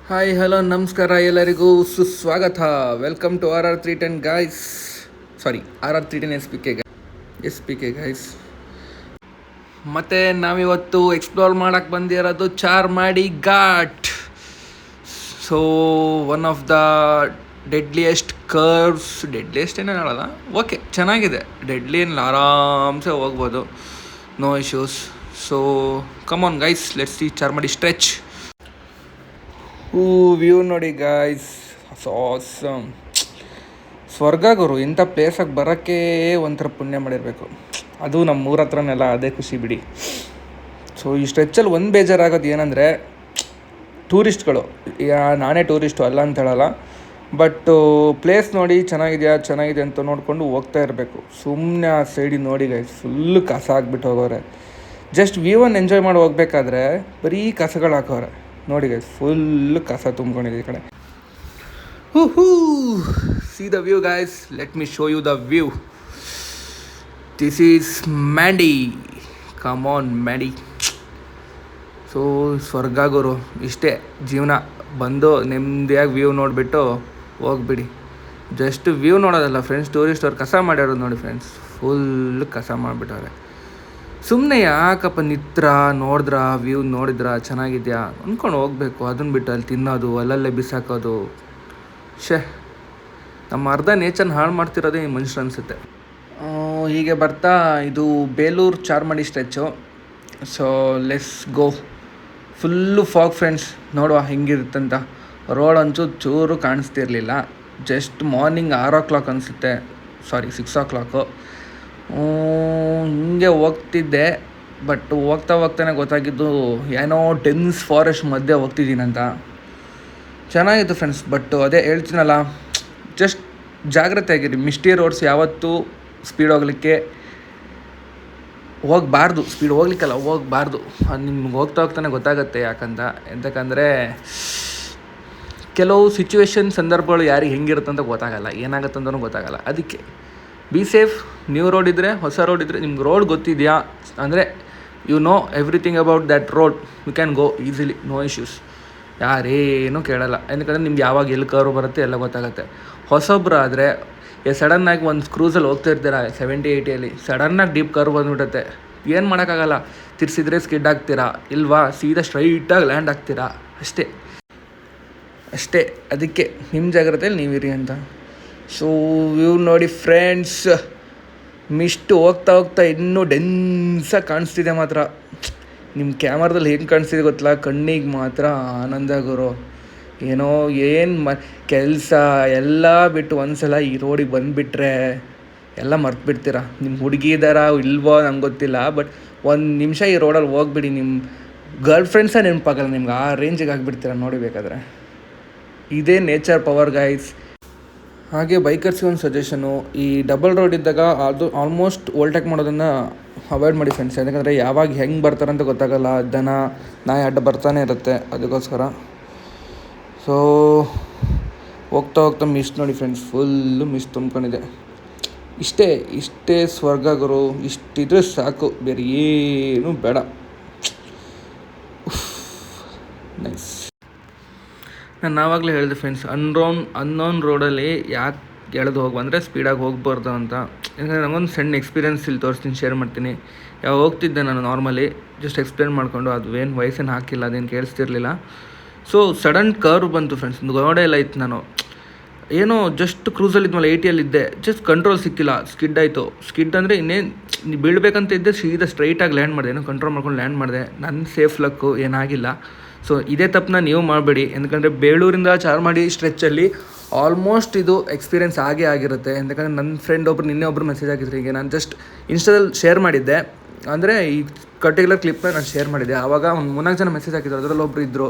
Hi hello ನಮಸ್ಕಾರ ಎಲ್ಲರಿಗೂ ಸುಸ್ವಾಗತ. Welcome to RR310 guys. Sorry, RR310 S P K guys. ಮತ್ತು ನಾವಿವತ್ತು ಎಕ್ಸ್ಪ್ಲೋರ್ ಮಾಡೋಕ್ಕೆ ಬಂದಿರೋದು Charmadi Ghat. So one of the deadliest curves, deadliest ಏನೇನು ಹೇಳೋಲ್ಲ, ಓಕೆ ಚೆನ್ನಾಗಿದೆ. ಡೆಡ್ಲಿ ಏನಿಲ್ಲ, ಆರಾಮ್ಸೆ ಹೋಗ್ಬೋದು, no issues. So come on guys, let's see Charmadi stretch. View ನೋಡಿ ಗಾಯ್ಸ್, ಆಸಮ್. ಸ್ವರ್ಗ ಗುರು, ಇಂಥ ಪ್ಲೇಸಾಗಿ ಬರೋಕ್ಕೆ ಒಂಥರ ಪುಣ್ಯ ಮಾಡಿರಬೇಕು. ಅದು ನಮ್ಮ ಊರ ಹತ್ರನೆಲ್ಲ, ಅದೇ ಖುಷಿ ಬಿಡಿ. ಸೊ ಈ ಸ್ಟ್ರೆಚ್ಚಲ್ಲಿ ಒಂದು ಬೇಜಾರಾಗೋದು ಏನಂದರೆ, ಟೂರಿಸ್ಟ್ಗಳು, ನಾನೇ ಟೂರಿಸ್ಟು ಅಲ್ಲ ಅಂತ ಹೇಳಲ್ಲ, ಬಟ್ ಪ್ಲೇಸ್ ನೋಡಿ ಚೆನ್ನಾಗಿದೆ ಅಂತ ನೋಡಿಕೊಂಡು ಹೋಗ್ತಾ ಇರಬೇಕು. ಸುಮ್ಮನೆ ಆ ಸೈಡಿಗೆ ನೋಡಿ ಗೈಸ್, ಫುಲ್ಲು ಕಸ ಹಾಕ್ಬಿಟ್ಟು ಹೋಗೋರೆ. ಜಸ್ಟ್ ವ್ಯೂವನ್ನು ಎಂಜಾಯ್ ಮಾಡಿ ಹೋಗ್ಬೇಕಾದ್ರೆ ಬರೀ ಕಸಗಳು ಹಾಕೋರೆ ನೋಡಿ ಗೈಸ್, ಫುಲ್ ಕಸ ತುಂಬ್ಕೊಂಡಿದೆ ಈ ಕಡೆ. See the view guys, let me show you the view. This is Mandy, come on Mandy. So ಸ್ವರ್ಗ ಗುರು, ಇಷ್ಟೇ ಜೀವನ. ಬಂದು ನೆಮ್ಮದಿಯಾಗಿ ವ್ಯೂ ನೋಡಿಬಿಟ್ಟು ಹೋಗ್ಬಿಡಿ. ಜಸ್ಟ್ ವ್ಯೂ ನೋಡೋದಲ್ಲ ಫ್ರೆಂಡ್ಸ್, ಟೂರಿಸ್ಟ್ ಅವ್ರು ಕಸ ಮಾಡ್ಯಾರೋದು ನೋಡಿ ಫ್ರೆಂಡ್ಸ್, ಫುಲ್ ಕಸ ಮಾಡಿಬಿಟ್ಟವ್ರೆ. ಸುಮ್ಮನೆ ಯಾಕಪ್ಪ ನೋಡಿದ್ರ ವ್ಯೂ ನೋಡಿದ್ರ ಚೆನ್ನಾಗಿದೆಯಾ ಅಂದ್ಕೊಂಡು ಹೋಗಬೇಕು, ಅದನ್ನು ಬಿಟ್ಟು ಅಲ್ಲಿ ತಿನ್ನೋದು, ಅಲ್ಲಲ್ಲೇ ಬಿಸಾಕೋದು. ನಮ್ಮ ಅರ್ಧ ನೇಚರ್ನ ಹಾಳು ಮಾಡ್ತಿರೋದೇ ಈ ಮನುಷ್ಯರು ಅನಿಸುತ್ತೆ. ಹೀಗೆ ಬರ್ತಾ ಇದು Belur Charmadi stretch. So let's go. Full fog friends, ನೋಡುವ ಹೆಂಗಿರುತ್ತಂತ. ರೋಡ್ ಅಂತೂ ಚೂರು ಕಾಣಿಸ್ತಿರ್ಲಿಲ್ಲ. ಜಸ್ಟ್ ಮಾರ್ನಿಂಗ್ 6 ಅನಿಸುತ್ತೆ, ಸಾರಿ 6 ಹಿಂಗೆ ಹೋಗ್ತಿದ್ದೆ. ಬಟ್ ಹೋಗ್ತಾನೆ ಗೊತ್ತಾಗಿದ್ದು ಏನೋ ಡೆನ್ಸ್ ಫಾರೆಸ್ಟ್ ಮಧ್ಯೆ ಹೋಗ್ತಿದ್ದೀನಂತ. ಚೆನ್ನಾಗಿತ್ತು ಫ್ರೆಂಡ್ಸ್, ಬಟ್ ಅದೇ ಹೇಳ್ತೀನಲ್ಲ, ಜಸ್ಟ್ ಜಾಗ್ರತೆ ಆಗಿರಿ. ಮಿಸ್ಟಿ ರೋಡ್ಸ್ ಯಾವತ್ತೂ ಸ್ಪೀಡ್ ಹೋಗ್ಲಿಕ್ಕೆ ಹೋಗಬಾರ್ದು, ಹೋಗಬಾರ್ದು. ಅದು ನಿಮ್ಗೆ ಹೋಗ್ತಾನೆ ಗೊತ್ತಾಗುತ್ತೆ. ಎಂತಕ್ಕಂದರೆ ಕೆಲವು ಸಿಚುವೇಶನ್, ಸಂದರ್ಭಗಳು ಯಾರಿಗೆ ಹೆಂಗಿರುತ್ತೆ ಅಂತ ಗೊತ್ತಾಗಲ್ಲ, ಏನಾಗುತ್ತೆ ಅಂತಲೂ ಗೊತ್ತಾಗಲ್ಲ. ಅದಕ್ಕೆ ಬಿ ಸೇಫ್. ನ್ಯೂ ರೋಡ್ ಇದ್ದರೆ, ಹೊಸ ರೋಡ್ ಇದ್ದರೆ, ನಿಮ್ಗೆ ರೋಡ್ ಗೊತ್ತಿದೆಯಾ ಅಂದರೆ you know everything about that road, you can go easily, no issues. ಯಾರೇನೂ ಕೇಳಲ್ಲ, ಯಾಕಂದರೆ ನಿಮ್ಗೆ ಯಾವಾಗ ಎಲ್ಲಿ ಕರ್ವ್ ಬರುತ್ತೆ ಎಲ್ಲ ಗೊತ್ತಾಗುತ್ತೆ. ಹೊಸೊಬ್ರು ಆದರೆ ಸಡನ್ನಾಗಿ ಒಂದು ಕ್ರೂಸಲ್ಲಿ ಹೋಗ್ತಾ ಇರ್ತೀರ 70-80 ಸಡನ್ನಾಗಿ ಡೀಪ್ ಕರ್ವ್ ಬಂದುಬಿಡುತ್ತೆ. ಏನು ಮಾಡೋಕ್ಕಾಗಲ್ಲ, ತಿರ್ಸಿದ್ರೆ ಸ್ಕಿಡ್ ಆಗ್ತೀರಾ, ಇಲ್ವಾ ಸೀದಾ ಸ್ಟ್ರೈಟಾಗಿ ಲ್ಯಾಂಡ್ ಆಗ್ತೀರಾ. ಅಷ್ಟೇ. ಅದಕ್ಕೆ ನಿಮ್ಮ ಜಾಗ್ರತೆಯಲ್ಲಿ ನೀವಿರಿ ಅಂತ. ಸೊ ವ್ಯೂ ನೋಡಿ ಫ್ರೆಂಡ್ಸ್, ಮಿಸ್ಟು ಹೋಗ್ತಾ ಇನ್ನೂ ಡೆನ್ಸಾಗಿ ಕಾಣಿಸ್ತಿದೆ. ಮಾತ್ರ ನಿಮ್ಮ ಕ್ಯಾಮರಾದಲ್ಲಿ ಹೆಂಗೆ ಕಾಣಿಸ್ತಿದೆ ಗೊತ್ತಿಲ್ಲ, ಕಣ್ಣಿಗೆ ಮಾತ್ರ ಆನಂದ ಗುರು. ಏನು ಕೆಲಸ ಎಲ್ಲ ಬಿಟ್ಟು ಒಂದ್ಸಲ ಈ ರೋಡಿಗೆ ಬಂದುಬಿಟ್ರೆ ಎಲ್ಲ ಮರ್ತ್ಬಿಡ್ತೀರ. ನಿಮ್ಮ ಹುಡುಗಿ ಇದ್ದಾರಾ ಇಲ್ವೋ ನಂಗೆ ಗೊತ್ತಿಲ್ಲ, ಬಟ್ ಒಂದು ನಿಮಿಷ ಈ ರೋಡಲ್ಲಿ ಹೋಗ್ಬಿಡಿ, ನಿಮ್ಮ ಗರ್ಲ್ ಫ್ರೆಂಡ್ಸೇ ನೆನಪಾಗಲ್ಲ ನಿಮ್ಗೆ, ಆ ರೇಂಜಿಗೆ ಆಗಿಬಿಡ್ತೀರ ನೋಡಿಬೇಕಾದ್ರೆ. ಇದೇ ನೇಚರ್ ಪವರ್ ಗೈಸ್. ಹಾಗೆ ಬೈಕರ್ಸ್ಗೆ ಒಂದು ಸಜೆಷನು, ಈ ಡಬಲ್ ರೋಡ್ ಇದ್ದಾಗ ಅದು ಆಲ್ಮೋಸ್ಟ್ ಓವರ್ಟೇಕ್ ಮಾಡೋದನ್ನು ಅವಾಯ್ಡ್ ಮಾಡಿ ಫ್ರೆಂಡ್ಸ್. ಯಾಕಂದರೆ ಯಾವಾಗ ಹೆಂಗೆ ಬರ್ತಾರಂತ ಗೊತ್ತಾಗಲ್ಲ, ದನ ನಾಯಿ ಅಡ್ಡ ಬರ್ತಾನೆ ಇರುತ್ತೆ, ಅದಕ್ಕೋಸ್ಕರ. ಸೊ ಹೋಗ್ತಾ ಮಿಸ್ಟ್ ನೋಡಿ ಫ್ರೆಂಡ್ಸ್, ಫುಲ್ಲು ಮಿಸ್ಟ್ ತುಂಬ್ಕೊಂಡಿದೆ. ಇಷ್ಟೇ ಸ್ವರ್ಗ ಗುರು, ಇಷ್ಟಿದ್ರೆ ಸಾಕು, ಬೇರೆ ಏನೂ ಬೇಡ. ನೈಸ್. ನಾನು ಆವಾಗಲೇ ಹೇಳಿದೆ ಫ್ರೆಂಡ್ಸ್, ಅನ್ನೋನ್ ರೋಡಲ್ಲಿ ಯಾಕೆ ಎಳೆದು ಅಂದರೆ ಸ್ಪೀಡಾಗಿ ಹೋಗ್ಬಾರ್ದು ಅಂತ. ಯಾಕಂದರೆ ನನಗೊಂದು ಸಣ್ಣ ಎಕ್ಸ್ಪೀರಿಯೆನ್ಸ್ ಇಲ್ಲಿ ತೋರಿಸ್ತೀನಿ, ಶೇರ್ ಮಾಡ್ತೀನಿ. ಯಾವಾಗ ಹೋಗ್ತಿದ್ದೆ ನಾನು ನಾರ್ಮಲಿ, ಜಸ್ಟ್ ಎಕ್ಸ್ಪ್ಲೇನ್ ಮಾಡಿಕೊಂಡು, ಅದು ಏನು ವಯಸ್ಸೇನು ಹಾಕಿಲ್ಲ, ಅದೇನು ಕೇಳಿಸ್ತಿರ್ಲಿಲ್ಲ. ಸೊ ಸಡನ್ ಕರ್ವ್ ಬಂತು ಫ್ರೆಂಡ್ಸ್, ಒಂದು ಗೋಡೆ ಎಲ್ಲ ಇತ್ತು. ನಾನು ಏನೋ ಜಸ್ಟ್ ಕ್ರೂಸಲ್ಲಿ ಇದ್ಮೇಲೆ 80ಯಲ್ಲಿದ್ದೆ, ಜಸ್ಟ್ ಕಂಟ್ರೋಲ್ ಸಿಕ್ಕಿಲ್ಲ, ಸ್ಕಿಡ್ ಆಯಿತು. ಸ್ಕಿಡ್ ಅಂದರೆ ಇನ್ನೇನು ಬೀಳಬೇಕಂತ ಇದ್ದೆ, ಸೀದಾ ಸ್ಟ್ರೈಟಾಗಿ ಲ್ಯಾಂಡ್ ಮಾಡಿದೆ. ಏನೋ ಕಂಟ್ರೋಲ್ ಮಾಡ್ಕೊಂಡು ಲ್ಯಾಂಡ್ ಮಾಡಿದೆ. ನನ್ನ ಸೇಫ್ ಲಕ್ಕು, ಏನಾಗಿಲ್ಲ. ಸೊ ಇದೇ ತಪ್ಪನ್ನ ನೀವು ಮಾಡಬೇಡಿ, ఎందుకంದರೆ ಬೇಳೂರಿಂದ ಚಾರ್ಮಾಡಿ ಸ್ಟ್ರೆಚ್ಚಲ್ಲಿ ಆಲ್ಮೋಸ್ಟ್ ಇದು ಎಕ್ಸ್ಪೀರಿಯೆನ್ಸ್ ಆಗಿರುತ್ತೆ. ಯಾಕಂದರೆ ನನ್ನ ಫ್ರೆಂಡ್ ನಿನ್ನೆ ಒಬ್ಬರು ಮೆಸೇಜ್ ಆಗಿದ್ರು. ಈಗ ನಾನು ಜಸ್ಟ್ ಇನ್ಸ್ಟಾದಲ್ಲಿ ಶೇರ್ ಮಾಡಿದ್ದೆ, ಅಂದರೆ ಈ ಪರ್ಟಿಕ್ಯುಲರ್ ಕ್ಲಿಪ್ನ ನಾನು ಶೇರ್ ಮಾಡಿದ್ದೆ. ಆವಾಗ ಒಂದು 3-4 ಜನ ಮೆಸೇಜ್ ಹಾಕಿದ್ರು. ಅದರಲ್ಲಿ ಒಬ್ಬರು ಇದ್ದರು,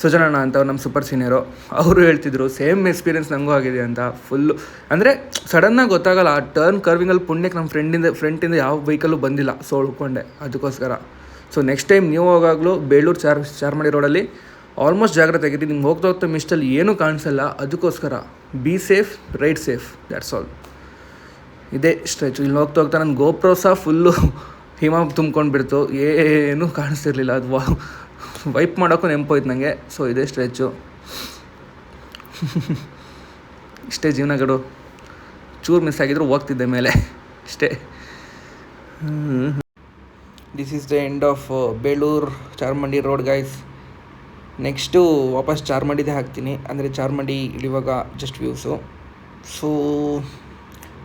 ಸುಜನಣ್ಣ ಅಂತ, ನಮ್ಮ ಸೂಪರ್ ಸೀನಿಯರು. ಅವರು ಹೇಳ್ತಿದ್ರು ಸೇಮ್ ಎಕ್ಸ್ಪೀರಿಯೆನ್ಸ್ ನನಗೂ ಆಗಿದೆ ಅಂತ. ಫುಲ್ಲು ಅಂದರೆ ಸಡನ್ನಾಗಿ ಗೊತ್ತಾಗಲ್ಲ, ಆ ಟರ್ನ್ ಕರ್ವಿಂಗಲ್ಲಿ ಪುಣ್ಯಕ್ಕೆ ನಮ್ಮ ಫ್ರೆಂಟಿಂದ ಯಾವ ವೆಹಿಕಲ್ಲು ಬಂದಿಲ್ಲ, ಸೊ ಉಳ್ಕೊಂಡೆ ಅದಕ್ಕೋಸ್ಕರ. ಸೊ ನೆಕ್ಸ್ಟ್ ಟೈಮ್ ನೀವು ಹೋಗಾಗಲೂ ಬೇಳೂರು ಚಾರ್ಮಾಡಿ ರೋಡಲ್ಲಿ ಆಲ್ಮೋಸ್ಟ್ ಜಾಗ್ರತೆ ಆಗಿರಿ. ನಿಮ್ಗೆ ಹೋಗ್ತಾ ಮಿಸ್ಟಲ್ಲಿ ಏನೂ ಕಾಣಿಸಲ್ಲ, ಅದಕ್ಕೋಸ್ಕರ be safe, ride safe, that's all. ಇದೇ ಸ್ಟ್ರೆಚ್. ಇಲ್ಲಿ ಹೋಗ್ತಾ ನನ್ನ ಗೋಪ್ರೋ ಸಹ ಫುಲ್ಲು ಹಿಮ ತುಂಬ್ಕೊಂಡು ಬಿಡ್ತು, ಏನೂ ಕಾಣಿಸ್ತಿರ್ಲಿಲ್ಲ. ಅದು ವೈಪ್ ಮಾಡೋಕ್ಕೂ ನೆನಪೋಯ್ತು ನನಗೆ. ಸೊ ಇದೇ ಸ್ಟ್ರೆಚ್ಚು. ಇಷ್ಟೇ ಜೀವನಗಳು. ಚೂರು ಮಿಸ್ ಆಗಿದ್ರು ಹೋಗ್ತಿದ್ದೆ ಮೇಲೆ ಅಷ್ಟೇ. This is the end of Belur Charmadi road guys. Next ವಾಪಸ್ ಚಾರ್ಮಂಡಿದೇ ಹಾಕ್ತೀನಿ, ಅಂದರೆ ಚಾರ್ಮಂಡಿ ಇಳಿವಾಗ ಜಸ್ಟ್ ವ್ಯೂಸು. ಸೊ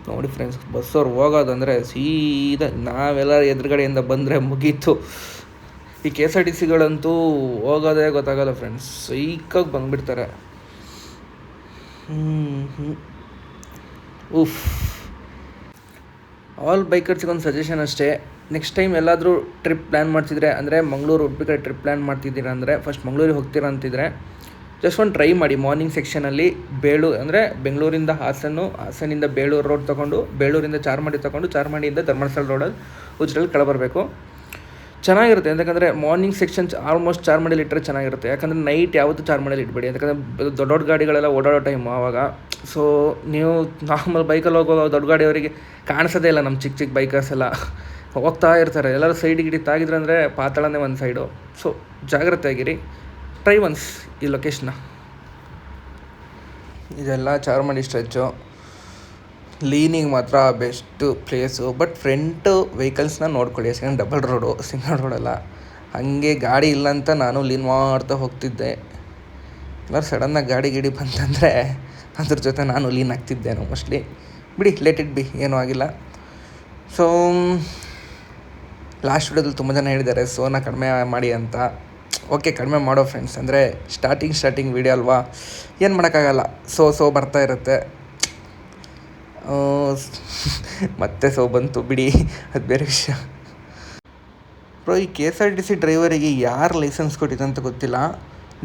ನೋಡಿ ಫ್ರೆಂಡ್ಸ್, ಬಸ್ಸವ್ರು ಹೋಗೋದಂದರೆ ಸೀದಾ ನಾವೆಲ್ಲ ಎದುರುಗಡೆಯಿಂದ ಬಂದರೆ ಮುಗೀತು. ಈ ಕೆ ಎಸ್ ಆರ್ ಟಿ ಸಿಗಳಂತೂ ಹೋಗೋದೇ ಗೊತ್ತಾಗಲ್ಲ ಫ್ರೆಂಡ್ಸ್, ಸೈಕಾಗಿ ಬಂದುಬಿಡ್ತಾರೆ. ಉಫ್. ಆಲ್ ಬೈಕರ್ಸ್ಗೆ ಒಂದು ಸಜೆಷನ್ ಅಷ್ಟೇ, ನೆಕ್ಸ್ಟ್ ಟೈಮ್ ಎಲ್ಲಾದರೂ ಟ್ರಿಪ್ ಪ್ಲ್ಯಾನ್ ಮಾಡ್ತಿದ್ರೆ, ಅಂದರೆ ಮಂಗಳೂರು ಉಡುಪಿ ಕಡೆ ಟ್ರಿಪ್ ಪ್ಲ್ಯಾನ್ ಮಾಡ್ತಿದ್ದೀರಾ ಅಂದರೆ, ಫಸ್ಟ್ ಮಂಗಳೂರಿಗೆ ಹೋಗ್ತೀರಾ ಅಂತಿದ್ರೆ ಜಸ್ಟ್ ಒಂದು ಟ್ರೈ ಮಾಡಿ. ಮಾರ್ನಿಂಗ್ ಸೆಕ್ಷನಲ್ಲಿ ಅಂದರೆ ಬೆಂಗಳೂರಿಂದ ಹಾಸನಿಂದ ಬೇಲೂರು ರೋಡ್ ತೊಗೊಂಡು, ಬೇಲೂರಿಂದ ಚಾರ್ಮಂಡಿ ತೊಗೊಂಡು, ಚಾರ್ಮಂಡಿಯಿಂದ ಧರ್ಮಸ್ಥಳ ರೋಡಲ್ಲಿ ಉಜ್ರಲ್ಲಿ ಕೆಳಬರಬೇಕು. ಚೆನ್ನಾಗಿರುತ್ತೆ, ಯಾಕಂದರೆ ಮಾರ್ನಿಂಗ್ ಸೆಕ್ಷನ್ ಆಲ್ಮೋಸ್ಟ್ ಚಾರ್ಮಂಡಿಲಿ ಇಟ್ಟರೆ ಚೆನ್ನಾಗಿರುತ್ತೆ. ಯಾಕಂದರೆ ನೈಟ್ ಯಾವತ್ತೂ ಚಾರ್ಮಂಡಿಲಿ ಇಡಬೇಡಿ, ಯಾಕಂದರೆ ದೊಡ್ಡ ದೊಡ್ಡ ಗಾಡಿಗಳೆಲ್ಲ ಓಡಾಡೋ ಟೈಮು ಆವಾಗ. ಸೊ ನೀವು ನಾರ್ಮಲ್ ಬೈಕಲ್ಲಿ ಹೋಗೋ ದೊಡ್ಡ ಗಾಡಿಯವರಿಗೆ ಕಾಣಿಸೋದೇ ಇಲ್ಲ. ನಮ್ಮ ಚಿಕ್ಕ ಚಿಕ್ಕ ಬೈಕರ್ಸ್ ಎಲ್ಲ ಹೋಗ್ತಾ ಇರ್ತಾರೆ, ಎಲ್ಲರೂ ಸೈಡ್ ಗಿಡಿ ತಾಗಿದ್ರೆ ಅಂದರೆ ಪಾತಾಳನೇ ಒಂದು ಸೈಡು. ಸೊ ಜಾಗ್ರತೆ ಆಗಿರಿ, ಟ್ರೈ ಒನ್ಸ್ ಈ ಲೊಕೇಶನ್ನ. ಇದೆಲ್ಲ ಚಾರ್ಮಂಡಿ ಸ್ಟ್ರೆಚ್ಚು. ಲೀನಿಗೆ ಮಾತ್ರ ಬೆಸ್ಟು ಪ್ಲೇಸು, ಬಟ್ ಫ್ರಂಟು ವೆಹಿಕಲ್ಸ್ನ ನೋಡ್ಕೊಳ್ಳಿ, ಯಾಕಂದ್ರೆ ಡಬಲ್ ರೋಡು, ಸಿಂಗಲ್ ರೋಡಲ್ಲ. ಹಾಗೆ ಗಾಡಿ ಇಲ್ಲ ಅಂತ ನಾನು ಲೀನ್ ಮಾಡ್ತಾ ಹೋಗ್ತಿದ್ದೆ. ಎಲ್ಲರೂ ಸಡನ್ನಾಗಿ ಗಾಡಿ ಗಿಡಿ ಬಂತಂದರೆ ಅದ್ರ ಜೊತೆ ನಾನು ಲೀನ್ ಆಗ್ತಿದ್ದೇನು ಮೋಸ್ಟ್ಲಿ. ಬಿಡಿ, ಲೆಟ್ ಇಟ್ ಬಿ, ಏನೂ ಆಗಿಲ್ಲ. ಸೊ ಲಾಸ್ಟ್ ವಿಡಿಯೋದಲ್ಲಿ ತುಂಬ ಜನ ಹೇಳಿದ್ದಾರೆ ಸೋನ ಕಡಿಮೆ ಮಾಡಿ ಅಂತ. ಓಕೆ, ಕಡಿಮೆ ಮಾಡೋ ಫ್ರೆಂಡ್ಸ್, ಅಂದರೆ ಸ್ಟಾರ್ಟಿಂಗ್ ವೀಡಿಯೋ ಅಲ್ವಾ, ಏನು ಮಾಡೋಕ್ಕಾಗಲ್ಲ. ಸೊ ಬರ್ತಾ ಇರುತ್ತೆ. ಮತ್ತೆ ಬಂತು ಬಿಡಿ, ಅದು ಬೇರೆ ವಿಷಯ. ಬ್ರೋ, ಈ K S R T C ಡ್ರೈವರಿಗೆ ಯಾರು ಲೈಸೆನ್ಸ್ ಕೊಟ್ಟಿದೆ ಅಂತ ಗೊತ್ತಿಲ್ಲ.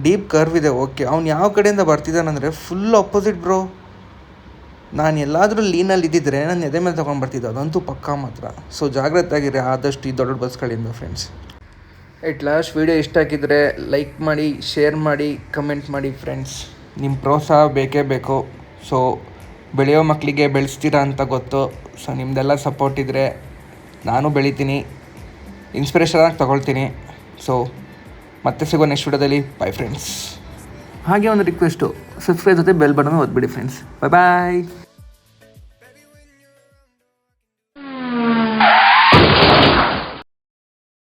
ಡೀಪ್ ಕರ್ವ್ ಇದೆ, ಓಕೆ. ಅವ್ನು ಯಾವ ಕಡೆಯಿಂದ ಬರ್ತಿದ್ದಾನಂದರೆ ಫುಲ್ ಅಪೋಸಿಟ್ ಬ್ರೋ. ನಾನು ಎಲ್ಲಾದರೂ ಲೀನಲ್ಲಿ ಇದ್ದಿದ್ರೆ ನಾನು ಎದೆ ಮೇಲೆ ತೊಗೊಂಡು ಬರ್ತಿದ್ದೆ, ಅದಂತೂ ಪಕ್ಕಾ ಮಾತ್ರ. ಸೊ ಜಾಗ್ರತೆ ಆಗಿರಿ ಆದಷ್ಟು ಈ ದೊಡ್ಡ ಬಸ್ಗಳಿಂದ ಫ್ರೆಂಡ್ಸ್. ಎಟ್ ಲಾಸ್ಟ್ ವೀಡಿಯೋ ಇಷ್ಟ ಆಗಿದ್ದರೆ ಲೈಕ್ ಮಾಡಿ, ಶೇರ್ ಮಾಡಿ, ಕಮೆಂಟ್ ಮಾಡಿ ಫ್ರೆಂಡ್ಸ್. ನಿಮ್ಮ ಪ್ರೋತ್ಸಾಹ ಬೇಕೇ ಬೇಕು. ಸೊ ಬೆಳೆಯೋ ಮಕ್ಕಳಿಗೆ ಬೆಳೆಸ್ತೀರಾ ಅಂತ ಗೊತ್ತು. ಸೊ ನಿಮ್ಮದೆಲ್ಲ ಸಪೋರ್ಟ್ ಇದ್ದರೆ ನಾನು ಬೆಳಿತೀನಿ, ಇನ್ಸ್ಪಿರೇಷನಾಗಿ ತೊಗೊಳ್ತೀನಿ. ಸೊ ಮತ್ತೆ ಸಿಗೋ ನೆಕ್ಸ್ಟ್ ವಿಡಿಯೋದಲ್ಲಿ. By friends. ಹಾಗೆ ಒಂದು ರಿಕ್ವೆಸ್ಟು, ಸಬ್ಸ್ಕ್ರೈಬ್ ಜೊತೆ ಬೆಲ್ ಬಟನ್ ಒತ್ಬಿಡಿ ಫ್ರೆಂಡ್ಸ್. ಬಾಯ್.